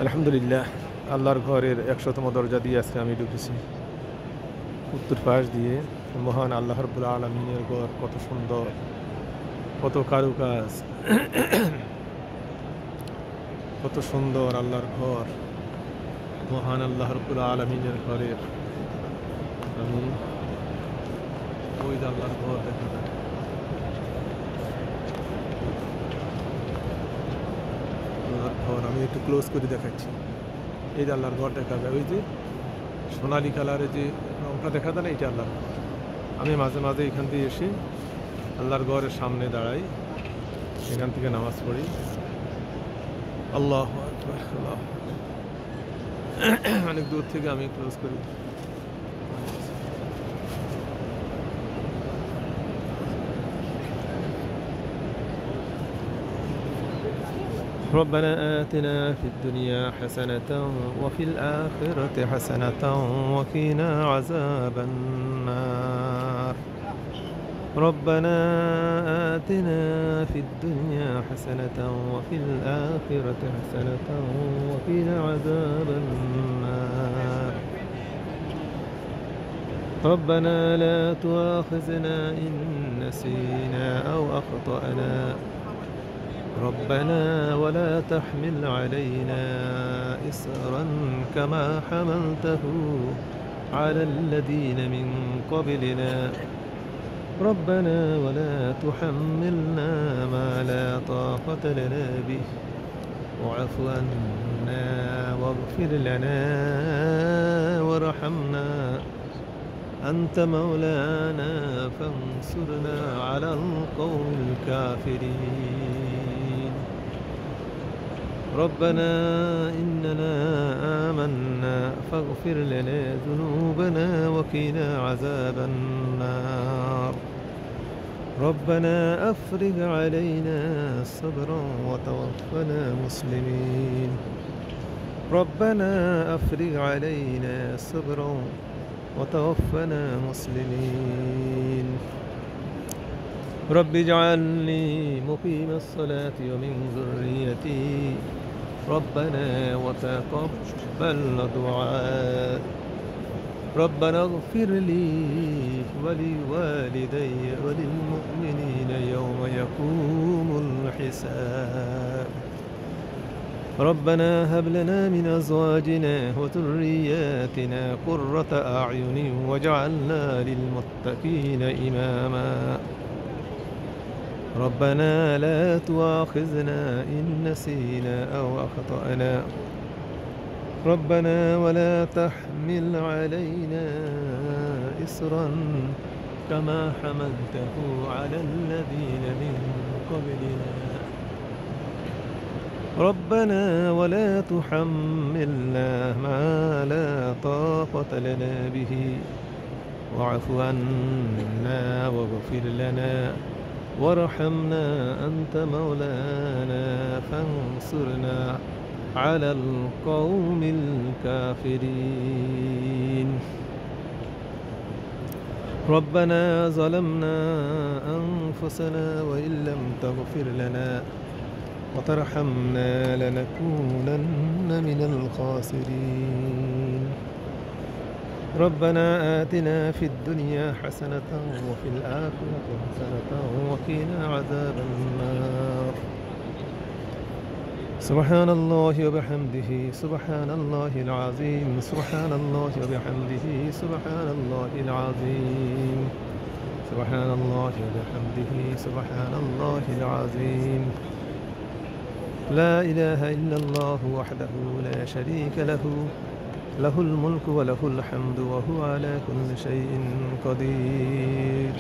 আলহামদুলিল্লাহ, আল্লাহর ঘরের ১০০তম দরজা দিয়ে আজকে আমি ঢুকেছি। উত্তর পাশ দিয়ে মহান আল্লাহ রাব্বুল আলামিনের ঘর, কত সুন্দর, কত কারুকাজ, কত সুন্দর আল্লাহর ঘর, মহান আল্লাহ রাব্বুল আলামিনের ঘরের। আমি ওই যে আল্লাহর ঘর দেখা যায়, আল্লাহর ঘর আমি একটু ক্লোজ করে দেখাচ্ছি। এই যে আল্লাহর ঘর দেখা যায়, ওই যে সোনালী কালারের যে রংটা দেখা যায় না, এটা আল্লাহর ঘর। আমি মাঝে মাঝে এখান দিয়ে এসে আল্লাহর ঘরের সামনে দাঁড়াই, এখান থেকে নামাজ পড়ি। আল্লাহু আকবার, আল্লাহু আকবার। অনেক দূর থেকে আমি ক্লোজ করি। ربنا آتنا في الدنيا حسنة وفي الآخرة حسنة وقنا عذاب النار. ربنا آتنا في الدنيا حسنة وفي الآخرة حسنة وقنا عذاب النار. ربنا لا تؤاخذنا إن نسينا أو أخطأنا. ربنا ولا تحمل علينا إصرا كما حملته على الذين من قبلنا. ربنا ولا تحملنا ما لا طاقة لنا به واعف عنا واغفر لنا وارحمنا أنت مولانا فانصرنا على القوم الكافرين. ربنا إننا آمنا فاغفر لنا ذنوبنا وقنا عذاب النار. ربنا أفرغ علينا صبرا وتوفنا مسلمين. ربنا أفرغ علينا صبرا وتوفنا مسلمين. رب اجعلني مقيم الصلاة ومن ذريتي ربنا وتقبل دعاء. ربنا اغفر لي ولوالدي وللمؤمنين يوم يقوم الحساب. ربنا هب لنا من أزواجنا وذرياتنا قرة أعين واجعلنا للمتقين إماما. ربنا لا تؤاخذنا إن نسينا أو أخطأنا. ربنا ولا تحمل علينا إصرا كما حملته على الذين من قبلنا. ربنا ولا تحملنا ما لا طاقة لنا به واعف عنا واغفر لنا وارحمنا أنت مولانا فانصرنا على القوم الكافرين. ربنا ظلمنا أنفسنا وإن لم تغفر لنا وترحمنا لنكونن من الخاسرين. ربنا آتنا في الدنيا حسنة وفي الآخرة حسنة وقنا عذاب النار. سبحان الله وبحمده سبحان الله العظيم. سبحان الله وبحمده سبحان الله العظيم. سبحان الله وبحمده سبحان الله العظيم. لا إله إلا الله وحده لا شريك له له الملك وله الحمد وهو على كل شيء قدير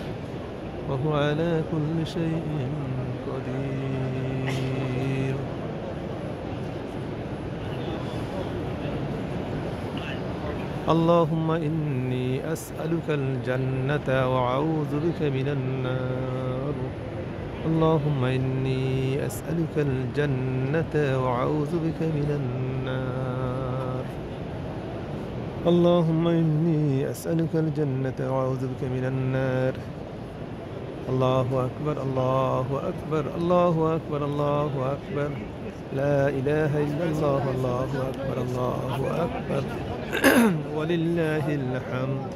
وهو على كل شيء قدير. اللهم إني أسألك الجنة وأعوذ بك من النار. اللهم إني أسألك الجنة وأعوذ بك من النار. اللهم إني أسألك الجنة وأعوذ بك من النار. الله أكبر الله أكبر الله أكبر الله أكبر لا إله إلا الله الله أكبر الله أكبر ولله الحمد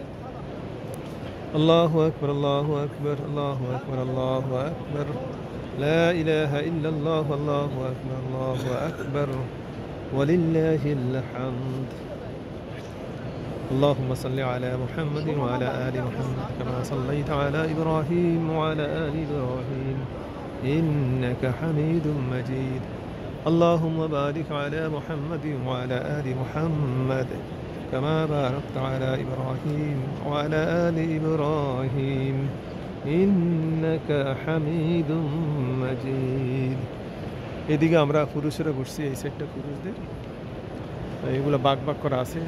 الله أكبر الله أكبر الله أكبر الله أكبر لا إله إلا الله الله أكبر الله أكبر ولله الحمد اللهم صل على محمد وعلى آل محمد كما صليت على إبراهيم وعلى آل إبراهيم إنك حميد مجيد اللهم بارك على محمد وعلى آل محمد كما باركت على إبراهيم وعلى آل إبراهيم إنك حميد مجيد এদিকে আমরা পুরুষেরা বসছি এই সাইডটা পুরুষদের এগুলো বাগ বাগ করা আছে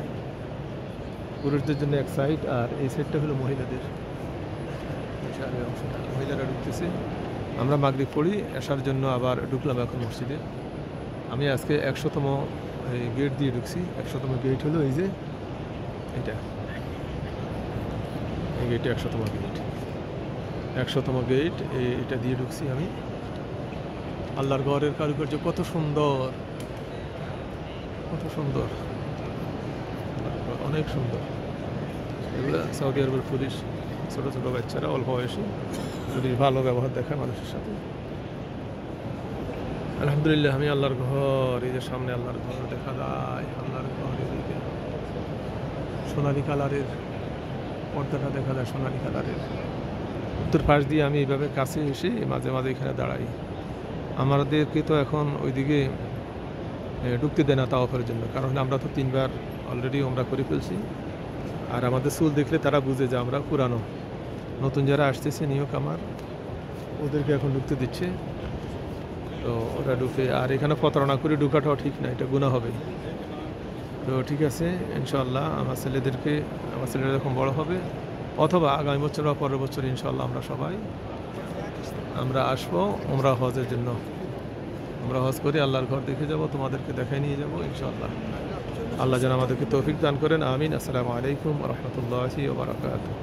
পুরুষদের জন্য এক সাইড আর এই সাইডটা হলো মহিলাদের অংশটা মহিলারা ঢুকতেছে আমরা মাগরিব পড়ি আসার জন্য আবার ঢুকলাম এখন মসজিদে আমি আজকে 100তম গেট দিয়ে ঢুকছি 100তম গেট হলো এই যে এটা এই গেটে 100তম গেট 100তম গেট এটা দিয়ে ঢুকছি আমি আল্লাহর ঘরের কারুকার্য কত সুন্দর অনেক সুন্দর এগুলো সৌদি আরবের পুলিশ ছোটো ছোটো বাচ্চারা অল্প বয়সী পুলিশ ভালো ব্যবহার দেখায় মানুষের সাথে আলহামদুলিল্লাহ আমি আল্লাহর ঘর এই যে সামনে আল্লাহর ঘর দেখা যায় আল্লাহর ঘর এদিকে সোনালি কালারের পর্দাটা দেখা যায় সোনালি কালারের উত্তর পাশ দিয়ে আমি এইভাবে কাছে এসে মাঝে মাঝে এখানে দাঁড়াই আমাদেরকে তো এখন ওইদিকে ঢুকতে দেয় না তাওয়াফের জন্য কারণ আমরা তো 3বার অলরেডি আমরা করে ফেলছি আর আমাদের চুল দেখলে তারা বুঝে যে আমরা পুরানো নতুন যারা আসতেছে নিয়োগ আমার ওদেরকে এখন ঢুকতে দিচ্ছে তো ওরা ঢুকে আর এখানে প্রতারণা করে ঢুকাটাও ঠিক না এটা গুনাহ হবে তো ঠিক আছে ইনশাআল্লাহ আমার ছেলেরা যখন বড় হবে অথবা আগামী বছর বা পরের বছর ইনশাআল্লাহ আমরা আসবো আমরা হজের জন্য আমরা হজ করে আল্লাহর ঘর দেখে যাব তোমাদেরকে দেখাই নিয়ে যাব ইনশাআল্লাহ আল্লাহ যেন আমাদেরকে তৌফিক দান করেন আমিন আসসালামু আলাইকুম ওয়া রাহমাতুল্লাহি ওয়া বারাকাতুহু